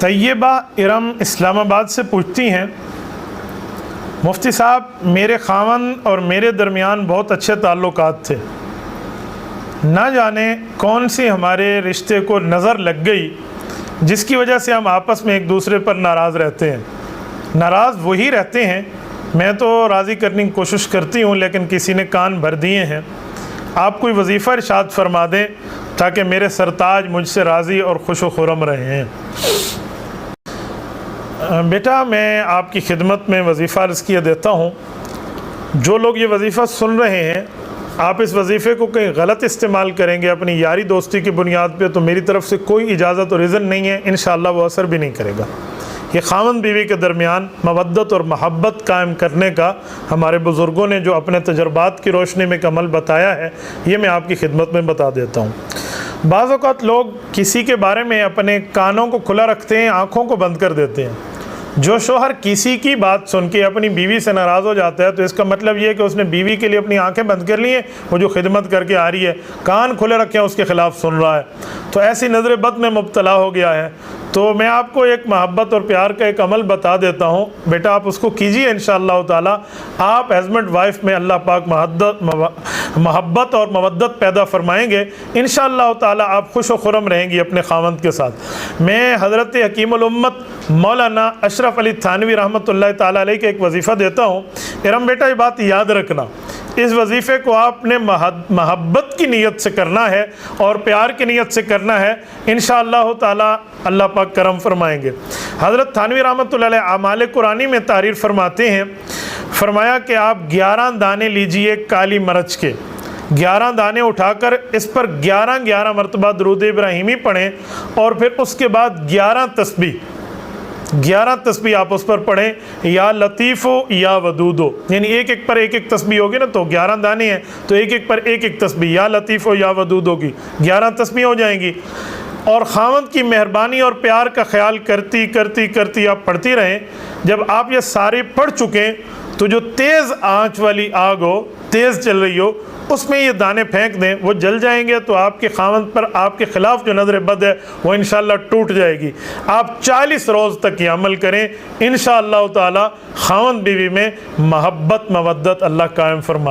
طیبہ ارم اسلام آباد سے پوچھتی ہیں، مفتی صاحب میرے خاوند اور میرے درمیان بہت اچھے تعلقات تھے، نہ جانے کون سی ہمارے رشتے کو نظر لگ گئی جس کی وجہ سے ہم آپس میں ایک دوسرے پر ناراض رہتے ہیں۔ ناراض وہی رہتے ہیں، میں تو راضی کرنے کی کوشش کرتی ہوں لیکن کسی نے کان بھر دیے ہیں، آپ کوئی وظیفہ ارشاد فرما دیں تاکہ میرے سرتاج مجھ سے راضی اور خوش و خرم رہے ہیں۔ بیٹا میں آپ کی خدمت میں وظیفہ عرض کیے دیتا ہوں، جو لوگ یہ وظیفہ سن رہے ہیں آپ اس وظیفے کو کہیں غلط استعمال کریں گے اپنی یاری دوستی کی بنیاد پہ تو میری طرف سے کوئی اجازت اور اذن نہیں ہے، انشاءاللہ وہ اثر بھی نہیں کرے گا۔ یہ خاوند بیوی کے درمیان مودت اور محبت قائم کرنے کا ہمارے بزرگوں نے جو اپنے تجربات کی روشنی میں ایک عمل بتایا ہے، یہ میں آپ کی خدمت میں بتا دیتا ہوں۔ بعض اوقات لوگ کسی کے بارے میں اپنے کانوں کو کھلا رکھتے ہیں، آنکھوں کو بند کر دیتے ہیں۔ جو شوہر کسی کی بات سن کے اپنی بیوی سے ناراض ہو جاتا ہے تو اس کا مطلب یہ ہے کہ اس نے بیوی کے لیے اپنی آنکھیں بند کر لی ہیں، وہ جو خدمت کر کے آ رہی ہے کان کھلے رکھے ہیں اس کے خلاف سن رہا ہے، تو ایسی نظر بد میں مبتلا ہو گیا ہے۔ تو میں آپ کو ایک محبت اور پیار کا ایک عمل بتا دیتا ہوں، بیٹا آپ اس کو کیجئے، انشاءاللہ تعالی آپ ہسبینڈ وائف میں اللہ پاک محبت اور مودت پیدا فرمائیں گے، انشاءاللہ تعالی آپ خوش و خرم رہیں گی اپنے خاوند کے ساتھ۔ میں حضرت حکیم الامت مولانا اشرف علی تھانوی رحمۃ اللہ تعالی علیہ کے ایک وظیفہ دیتا ہوں، ارم بیٹا یہ بات یاد رکھنا، اس وظیفے کو آپ نے محبت کی نیت سے کرنا ہے اور پیار کی نیت سے کرنا ہے، انشاءاللہ تعالی اللہ پاک کرم فرمائیں گے۔ حضرت تھانوی رحمۃ اللہ علیہ اعمال قرآنی میں تعریر فرماتے ہیں، فرمایا کہ آپ 11 دانے لیجئے کالی مرچ کے، 11 دانے اٹھا کر اس پر 11 مرتبہ درود ابراہیمی پڑھیں اور پھر اس کے بعد 11 تسبیح آپ اس پر پڑھیں، یا لطیف ہو یا ودود ہو، یعنی ایک ایک پر ایک ایک تسبیح ہوگی نا، تو 11 دانے ہیں تو ایک ایک پر ایک ایک تسبیح، یا لطیف ہو یا ودود ہوگی، 11 تسبیح ہو جائیں گی۔ اور خاوند کی مہربانی اور پیار کا خیال کرتی کرتی کرتی آپ پڑھتی رہیں۔ جب آپ یہ سارے پڑھ چکیں تو جو تیز آنچ والی آگ ہو، تیز چل رہی ہو، اس میں یہ دانے پھینک دیں، وہ جل جائیں گے تو آپ کے خاوند پر آپ کے خلاف جو نظر بد ہے وہ انشاءاللہ ٹوٹ جائے گی۔ آپ 40 روز تک یہ عمل کریں، انشاءاللہ تعالی خاوند بیوی میں محبت مودت اللہ قائم فرمائے۔